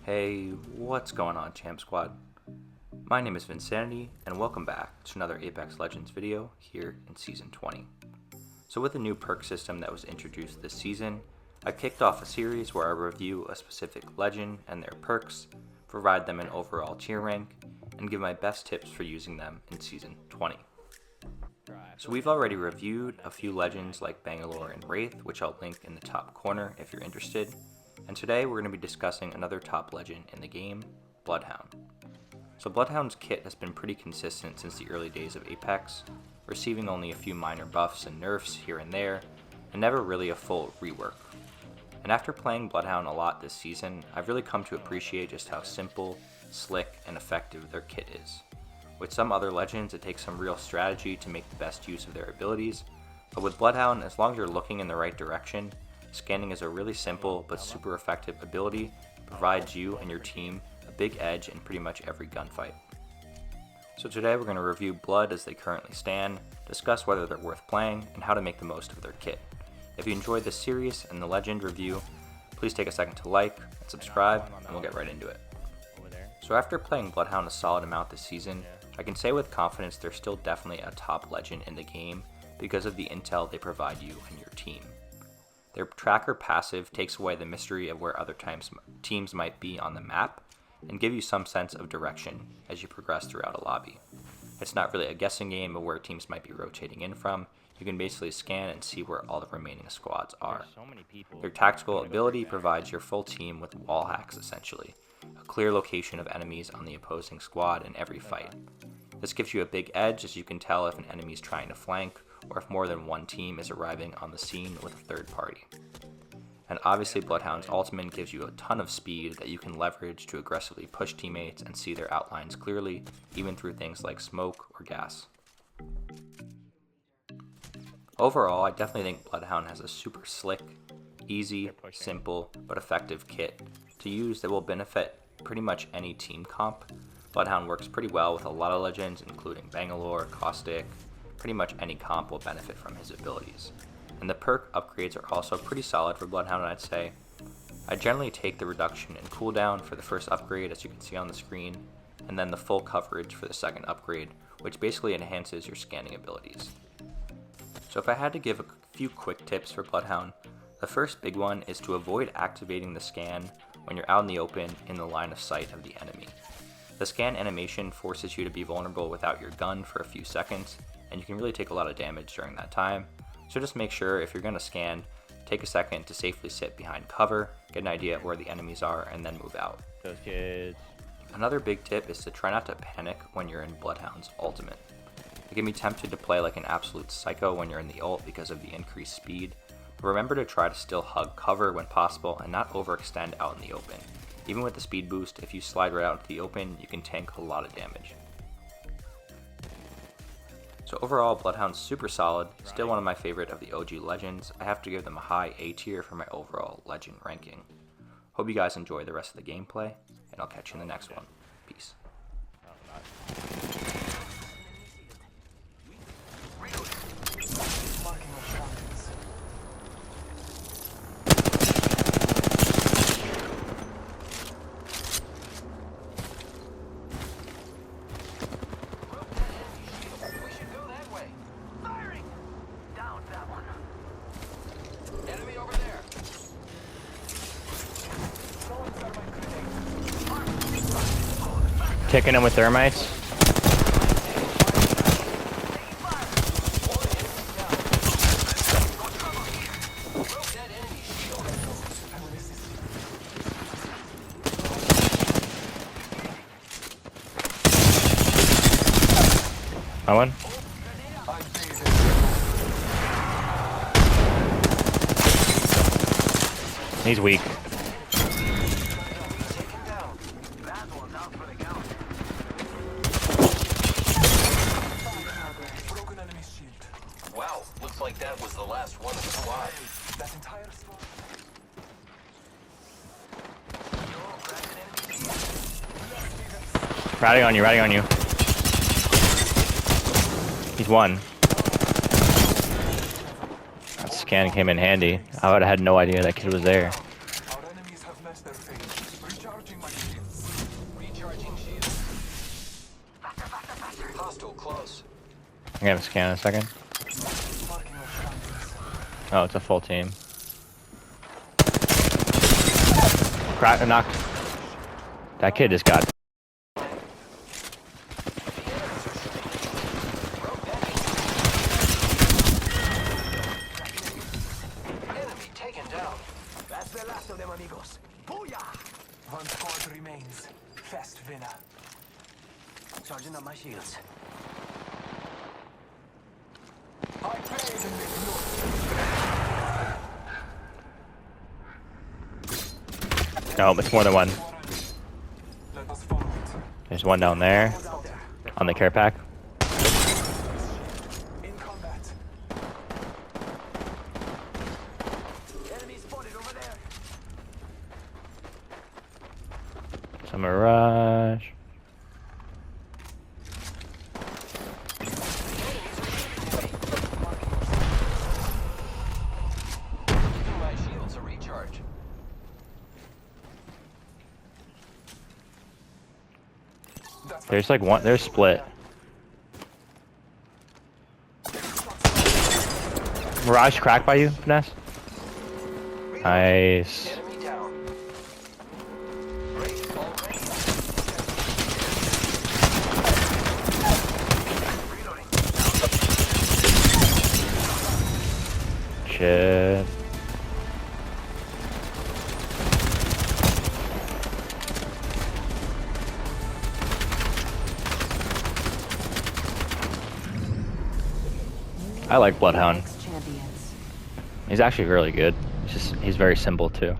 Hey, what's going on, Champ Squad? My name is Vinsanity, and welcome back to another Apex Legends video here in Season 20. So with the new perk system that was introduced this season, I kicked off a series where I review a specific legend and their perks, provide them an overall tier rank, and give my best tips for using them in Season 20. So we've already reviewed a few legends like Bangalore and Wraith, which I'll link in the top corner if you're interested. And today we're going to be discussing another top legend in the game, Bloodhound. So Bloodhound's kit has been pretty consistent since the early days of Apex, receiving only a few minor buffs and nerfs here and there, and never really a full rework. And after playing Bloodhound a lot this season, I've really come to appreciate just how simple, slick, and effective their kit is. With some other legends, it takes some real strategy to make the best use of their abilities, but with Bloodhound, as long as you're looking in the right direction, scanning is a really simple but super effective ability that provides you and your team a big edge in pretty much every gunfight. So today we're going to review Blood as they currently stand, discuss whether they're worth playing, and how to make the most of their kit. If you enjoyed this series and the legend review, please take a second to like and subscribe, and we'll get right into it. So after playing Bloodhound a solid amount this season, I can say with confidence they're still definitely a top legend in the game because of the intel they provide you and your team. Their tracker passive takes away the mystery of where other teams might be on the map and give you some sense of direction as you progress throughout a lobby. It's not really a guessing game of where teams might be rotating in from. You can basically scan and see where all the remaining squads are. Their tactical ability provides your full team with wall hacks essentially, a clear location of enemies on the opposing squad in every fight. This gives you a big edge as you can tell if an enemy is trying to flank or if more than one team is arriving on the scene with a third party. And obviously Bloodhound's ultimate gives you a ton of speed that you can leverage to aggressively push teammates and see their outlines clearly, even through things like smoke or gas. Overall, I definitely think Bloodhound has a super slick, easy, simple, but effective kit to use that will benefit pretty much any team comp. Bloodhound works pretty well with a lot of legends, including Bangalore, Caustic. Pretty much any comp will benefit from his abilities. And the perk upgrades are also pretty solid for Bloodhound, I'd say. I generally take the reduction in cooldown for the first upgrade, as you can see on the screen, and then the full coverage for the second upgrade, which basically enhances your scanning abilities. So if I had to give a few quick tips for Bloodhound, the first big one is to avoid activating the scan when you're out in the open in the line of sight of the enemy. The scan animation forces you to be vulnerable without your gun for a few seconds, and you can really take a lot of damage during that time. So just make sure if you're going to scan, take a second to safely sit behind cover, get an idea of where the enemies are, and then move out. Those kids. Another big tip is to try not to panic when you're in Bloodhound's ultimate. You can be tempted to play like an absolute psycho when you're in the ult because of the increased speed, but remember to try to still hug cover when possible and not overextend out in the open. Even with the speed boost, if you slide right out into the open, you can tank a lot of damage. So overall, Bloodhound's super solid, still one of my favorite of the OG legends. I have to give them a high A tier for my overall legend ranking. Hope you guys enjoy the rest of the gameplay, and I'll catch you in the next one. Peace. Kicking him with thermites. My one. He's weak. Wow, looks like that was the last one of the squad. Riding on you, riding on you. He's one. That scan came in handy. I would have had no idea that kid was there. Our enemies have met their fate. Recharging my I'm gonna scan in a second. Oh, it's a full team. Crack, knocked. That kid just got. Enemy taken down. That's the last of them, amigos. Booyah! One squad remains. Fast winner. Charging up my shields. I pay to make No, it's more than one. Let us follow it. There's one down there Out there. on the care pack. In combat. Enemy spotted over there. Some Mirage. Giving my shields a recharge. There's like one. There's split. Mirage cracked by you, Finesse. Nice. Enemy down. Great, all ready. Reloading. Shit. I like Bloodhound. Champions. He's actually really good. He's very simple too.